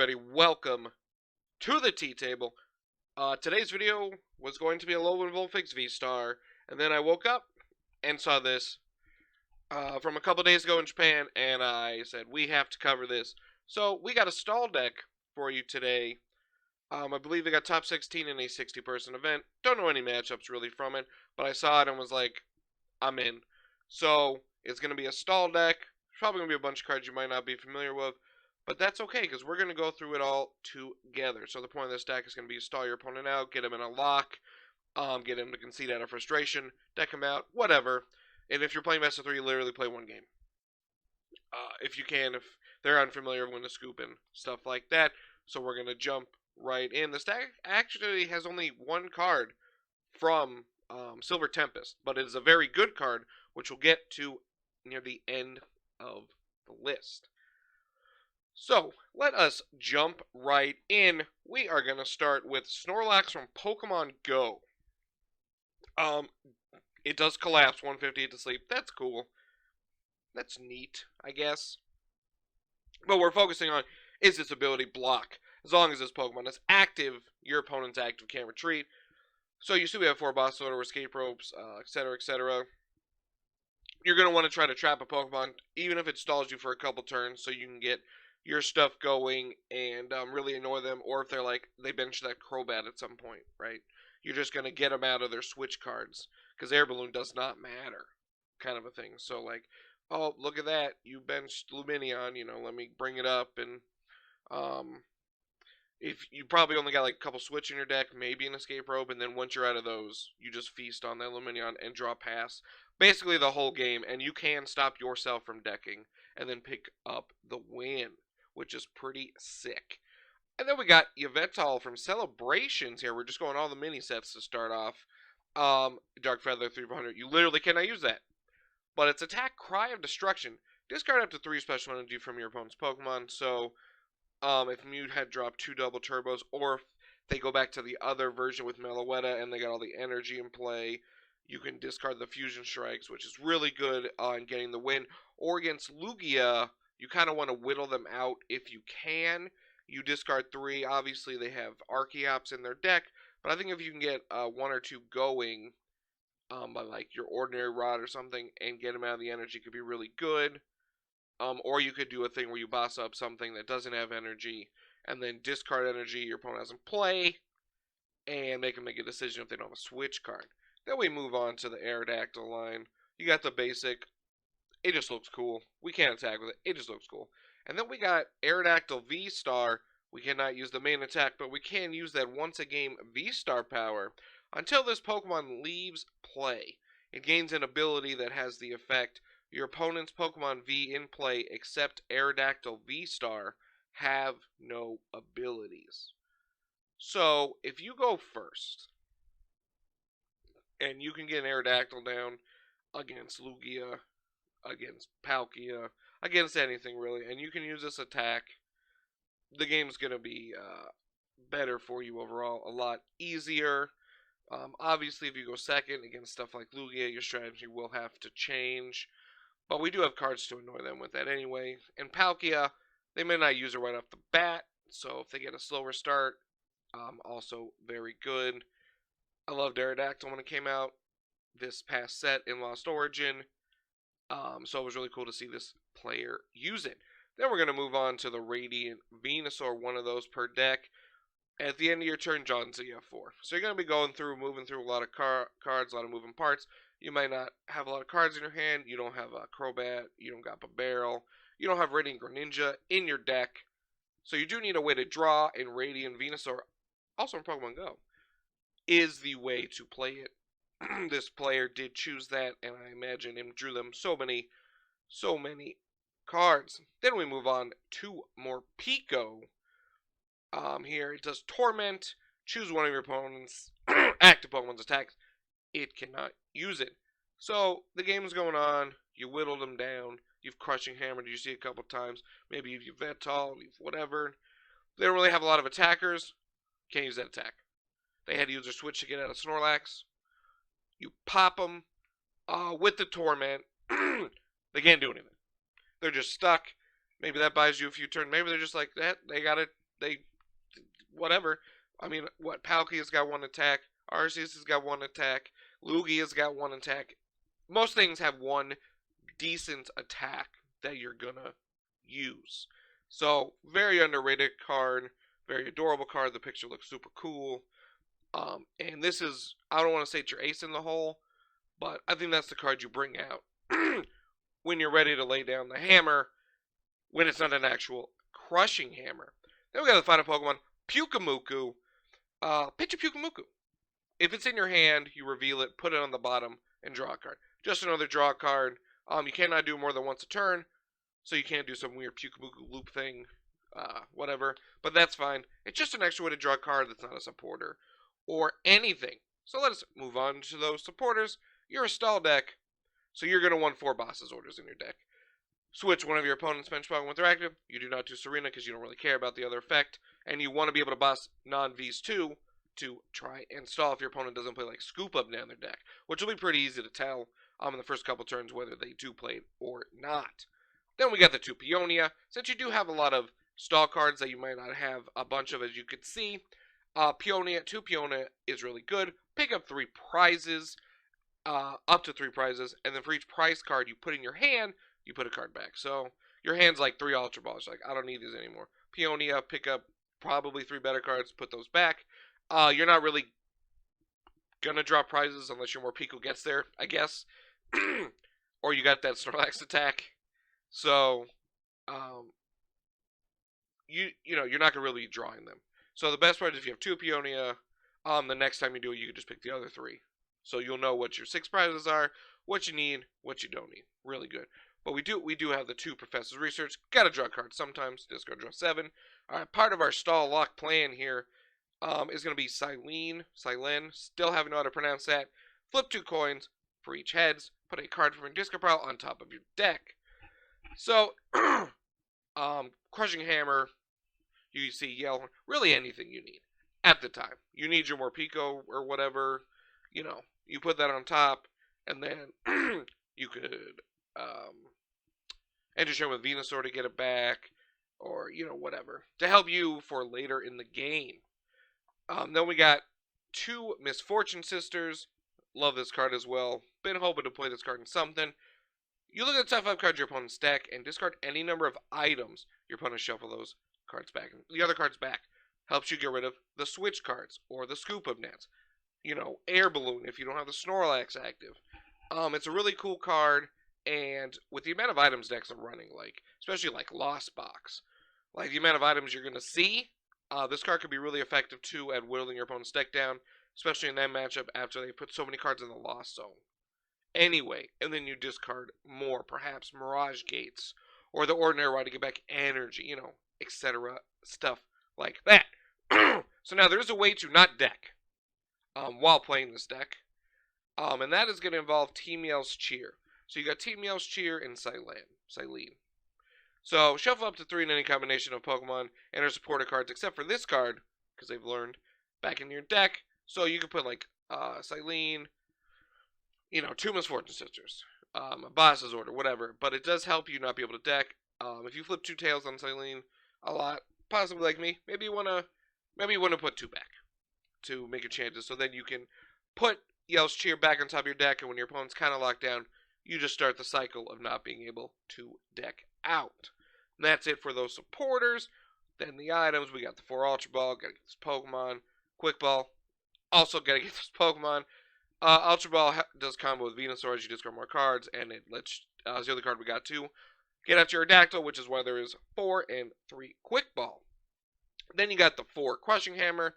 everybody, welcome to the tea table. Today's video was going to be a low and Volfix V-Star, and then I woke up and saw this from a couple days ago in Japan, and I said, we have to cover this. So, we got a stall deck for you today. I believe they got top 16 in a 60-person event. Don't know any matchups really from it, but I saw it and was like, I'm in. So, it's going to be a stall deck. Probably going to be a bunch of cards you might not be familiar with. But that's okay, because we're going to go through it all together. So the point of this deck is going to be stall your opponent out, get him in a lock, get him to concede out of frustration, deck him out, whatever. And if you're playing best of 3, you literally play one game. If you can, if they're unfamiliar, win a scoop and stuff like that. So we're going to jump right in. This deck actually has only one card from Silver Tempest, but it is a very good card, which we'll get to near the end of the list. So, let us jump right in. We are going to start with Snorlax from Pokemon Go. It does collapse 158 to sleep. That's cool. That's neat, I guess. But we're focusing on, is its ability block? As long as this Pokemon is active, your opponent's active can't retreat. So you see we have 4 boss order, escape ropes, etc., etc. You're going to want to try to trap a Pokemon, even if it stalls you for a couple turns, so you can get your stuff going and really annoy them, or if they're like, they bench that Crobat at some point, right? You're just going to get them out of their switch cards, because Air Balloon does not matter, kind of a thing. So like, oh, look at that, you benched Lumineon, let me bring it up, and if you probably only got like a couple switch in your deck, maybe an escape rope, and then once you're out of those, you just feast on that Lumineon and draw pass. Basically the whole game, and you can stop yourself from decking, and then pick up the win, which is pretty sick. And then we got Yveltal from Celebrations here. We're just going all the mini sets to start off. Dark Feather 300. You literally cannot use that. But it's attack Cry of Destruction. Discard up to 3 special energy from your opponent's Pokemon. So, if Mew had dropped 2 double turbos, or if they go back to the other version with Meloetta and they got all the energy in play, you can discard the Fusion Strikes, which is really good on getting the win. Or against Lugia, you kind of want to whittle them out if you can. You discard 3. Obviously, they have Archeops in their deck, but I think if you can get 1 or 2 going by like your Ordinary Rod or something and get them out of the energy, could be really good. Or you could do a thing where you boss up something that doesn't have energy and then discard energy your opponent has in play and they can make a decision if they don't have a switch card. Then we move on to the Aerodactyl line. You got the basic. It just looks cool. We can't attack with it. It just looks cool. And then we got Aerodactyl VSTAR. We cannot use the main attack, but we can use that once a game V-Star power. Until this Pokemon leaves play, it gains an ability that has the effect your opponent's Pokemon V in play except Aerodactyl V-Star have no abilities. So, if you go first, and you can get an Aerodactyl down against Lugia, against Palkia, against anything really, and you can use this attack, the game's going to be better for you overall, a lot easier. Obviously, if you go second against stuff like Lugia, your strategy will have to change, but we do have cards to annoy them with that anyway. And Palkia, they may not use it right off the bat, so if they get a slower start, also very good. I loved Aerodactyl when it came out this past set in Lost Origin. So it was really cool to see this player use it. Then we're going to move on to the Radiant Venusaur, one of those per deck. At the end of your turn, John ZF4. So you're going to be going through, moving through a lot of cards, a lot of moving parts. You might not have a lot of cards in your hand. You don't have a Crobat. You don't got a barrel. You don't have Radiant Greninja in your deck. So you do need a way to draw, and Radiant Venusaur, also in Pokemon Go, is the way to play it. This player did choose that, and I imagine him drew them so many cards. Then we move on to Morpeko. Here it does Torment. Choose one of your opponent's active Pokemon's attacks. It cannot use it. So the game is going on. You whittled them down. You've Crushing Hammered. You see a couple times. Maybe you've Yveltal, you've whatever. They don't really have a lot of attackers. Can't use that attack. They had to use their switch to get out of Snorlax. You pop them with the Torment. They can't do anything. They're just stuck. Maybe that buys you a few turns. Maybe they're just like that. They got it they, whatever. I mean, what, Palkia's got one attack, Arceus has got one attack, Lugia's got one attack. Most things have one decent attack that you're gonna use. So, very underrated card, very adorable card. The picture looks super cool. And this is, I don't want to say it's your ace in the hole, but I think that's the card you bring out when you're ready to lay down the hammer, when it's not an actual crushing hammer. Then we got the final Pokemon, Pyukumuku. Pitch a Pyukumuku. If it's in your hand, you reveal it, put it on the bottom, and draw a card. Just another draw card. You cannot do more than once a turn, so you can't do some weird Pyukumuku loop thing, whatever. But that's fine. It's just an extra way to draw a card that's not a supporter or anything. So let us move on to those supporters. You're a stall deck, so you're going to want 4 Boss's Orders in your deck. Switch one of your opponent's bench Pokemon with their active. You do not do Serena because you don't really care about the other effect, and you want to be able to boss non-Vs too to try and stall if your opponent doesn't play like Scoop Up down their deck, which will be pretty easy to tell in the first couple turns whether they do play it or not. Then we got the 2 Peonia. Since you do have a lot of stall cards that you might not have a bunch of, as you could see, Peonia, 2 Peonia is really good. Pick up 3 prizes, up to 3 prizes, and then for each prize card you put in your hand, you put a card back. So your hand's like 3 Ultra Balls. Like, I don't need these anymore. Peonia, pick up probably 3 better cards, put those back. You're not really gonna draw prizes unless your Morpeko gets there, I guess. Or you got that Snorlax attack. So, you know, you're not gonna really be drawing them. So the best part is if you have 2 Peonia, the next time you do it, you can just pick the other 3. So you'll know what your 6 prizes are, what you need, what you don't need. Really good. But we do have the 2 Professor's Research. Gotta draw cards sometimes. Discard, draw 7. Alright, part of our stall lock plan here is going to be Silene. Still haven't know how to pronounce that. Flip 2 coins for each heads. Put a card from your discard pile on top of your deck. So, Crushing Hammer, you see Yell, really anything you need at the time. You need your Morpeko or whatever, you know, you put that on top, and then you could enter with Venusaur to get it back, or, you know, whatever, to help you for later in the game. Then we got 2 Misfortune Sisters. Love this card as well. Been hoping to play this card in something. You look at the top 5 cards of your opponent's deck and discard any number of items. Your opponent shuffle those cards back. The other cards back. Helps you get rid of the switch cards or the Scoop Up Nets. You know, Air Balloon if you don't have the Snorlax active. It's a really cool card, and with the amount of items decks are running, like, especially like Lost Box, like the amount of items you're going to see, this card could be really effective too at whittling your opponent's deck down, especially in that matchup after they put so many cards in the Lost Zone. Anyway, and then you discard more, perhaps Mirage Gates, or the Ordinary Rod to get back energy, you know, etc. Stuff like that. So now there is a way to not deck while playing this deck, and that is going to involve Team Yell's Cheer. So you got Team Yell's Cheer and Silene. So shuffle up to 3 in any combination of Pokemon and their supporter cards, except for this card, because they've learned, back in your deck. So you can put like Silene, you know, 2 Misfortune Sisters, a Boss's Order, whatever. But it does help you not be able to deck. If you flip 2 tails on Silene a lot, possibly like me, maybe you wanna put 2 back to make your chances. So then you can put Yell's Cheer back on top of your deck, and when your opponent's kind of locked down, you just start the cycle of not being able to deck out. And that's it for those supporters. Then the items, we got the 4 Ultra Ball, gotta get this Pokemon. Quick Ball, also gotta get this Pokemon. Ultra Ball does combo with Venusaur as you discard more cards, and it lets, the other card we got too, get out your Aerodactyl, which is why there is 4 and 3 Quick Ball. Then you got the 4 Crushing Hammer.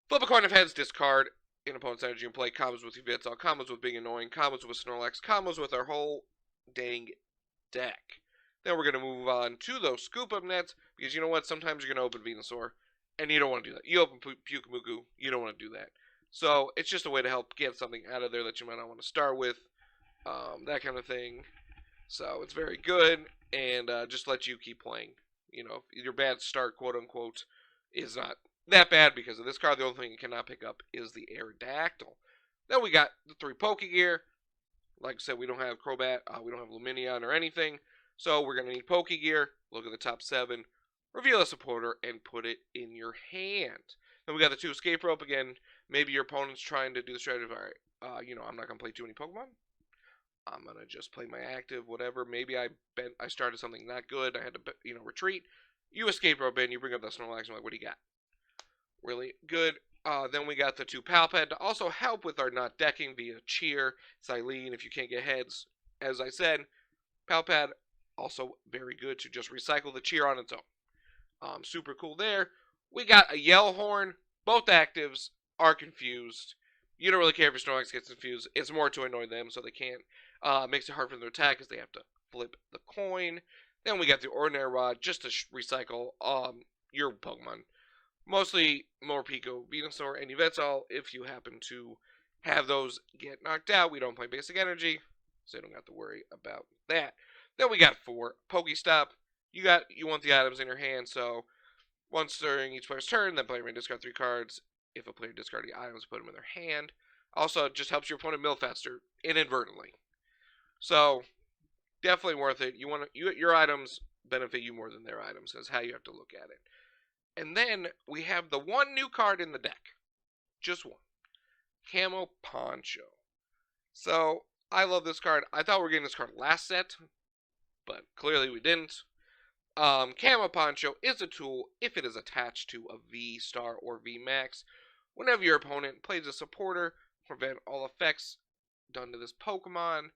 Flip a coin of heads, discard in opponent's energy and play. Combos with Yveltal, combos with Being Annoying, combos with Snorlax, combos with our whole dang deck. Then we're going to move on to those Scoop Up Nets, because you know what? Sometimes you're going to open Venusaur, and you don't want to do that. You open Pyukumuku, you don't want to do that. So it's just a way to help get something out of there that you might not want to start with, that kind of thing. So it's very good, and just let you keep playing. You know, your bad start, quote-unquote, is not that bad because of this card. The only thing you cannot pick up is the Aerodactyl. Then we got the 3 Pokegear. Like I said, we don't have Crobat, we don't have Lumineon or anything. So we're going to need Pokegear. Look at the top 7. reveal a supporter, and put it in your hand. Then we got the 2 escape rope again. Maybe your opponent's trying to do the strategy of, all right, I'm not going to play too many Pokemon. I'm going to just play my active, whatever. Maybe I started something not good. I had to, retreat. You escape rope in, you bring up the Snorlax, I'm like, what do you got? Really good. Then we got the 2 Palpad to also help with our not decking via Cheer, Xylene if you can't get heads. As I said, Palpad also very good to just recycle the Cheer on its own. Super cool there. We got a Yell Horn. Both actives are confused. You don't really care if your Snorlax gets confused. It's more to annoy them so they can't. Makes it hard for them to attack because they have to flip the coin. Then we got the Ordinary Rod just to recycle your Pokemon. Mostly Morpeko, Venusaur, and Yveltal. If you happen to have those get knocked out, we don't play Basic Energy, so you don't have to worry about that. Then we got 4 Pokestop. You want the items in your hand, so once during each player's turn, the player may discard 3 cards. If a player discards the items, put them in their hand. Also, it just helps your opponent mill faster inadvertently. So definitely worth it. Your items benefit you more than their items. That's how you have to look at it. And then we have the 1 new card in the deck. Just 1. Camo Poncho. So, I love this card. I thought we were getting this card last set, but clearly we didn't. Camo Poncho is a tool if it is attached to a V-Star or V-Max. Whenever your opponent plays a supporter, prevent all effects done to this Pokemon.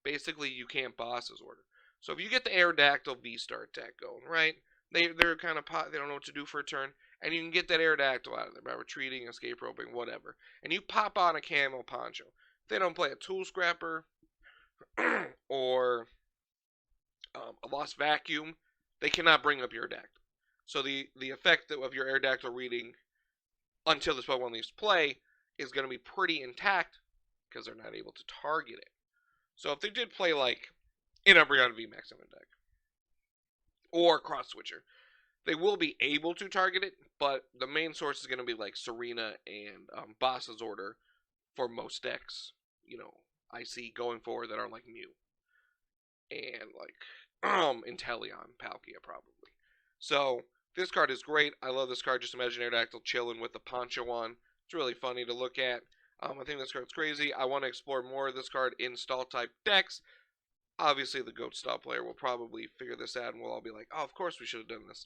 Basically, you can't boss his order. So if you get the Aerodactyl VSTAR attack going, right? They're kind of they don't know what to do for a turn, and you can get that Aerodactyl out of there by retreating, escape roping, whatever. And you pop on a Camo Poncho. If they don't play a Tool Scrapper or a Lost Vacuum, they cannot bring up your Aerodactyl. So the effect of your Aerodactyl reading until this Pokemon leaves play is going to be pretty intact because they're not able to target it. So if they did play like an Umbreon VMAX in their deck or Cross Switcher, they will be able to target it, but the main source is going to be like Serena and Boss's Order for most decks. I see going forward that are like Mew and like Inteleon, Palkia probably. So this card is great. I love this card. Just imagine Aerodactyl chilling with the Poncho on. It's really funny to look at. I think this card's crazy. I want to explore more of this card in Stall-type decks. Obviously, the GOAT Stall player will probably figure this out, and we'll all be like, oh, of course we should have done this.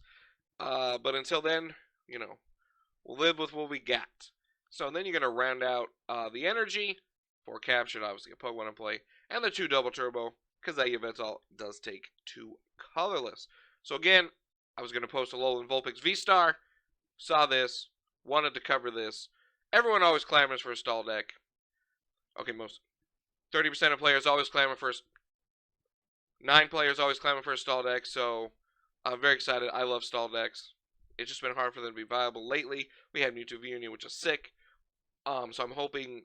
But until then, we'll live with what we got. So then you're going to round out the energy, 4 captured, obviously a Pokemon in play, and the 2 double turbo, because that Yveltal does take 2 colorless. So again, I was going to post a Alolan Vulpix V-Star, saw this, wanted to cover this. Everyone always clamors for a stall deck. Okay, 30% of players always clamor for 9 players always clamor for a stall deck, so I'm very excited. I love stall decks. It's just been hard for them to be viable lately. We have Mewtwo V-Union, which is sick. So I'm hoping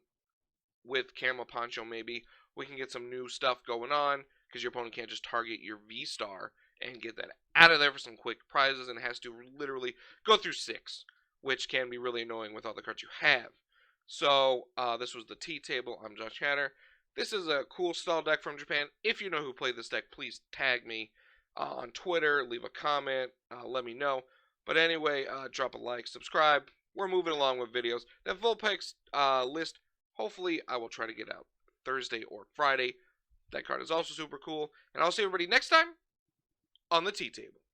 with Camo Poncho maybe we can get some new stuff going on, because your opponent can't just target your V-Star and get that out of there for some quick prizes, and has to literally go through 6, which can be really annoying with all the cards you have. So this was the Tea Table. I'm Josh Hatter. This is a cool stall deck from Japan. If you know who played this deck, please tag me on Twitter, leave a comment, let me know. But anyway, drop a like, subscribe. We're moving along with videos. That Vulpix list, hopefully I will try to get out Thursday or Friday. That card is also super cool. And I'll see everybody next time on the Tea Table.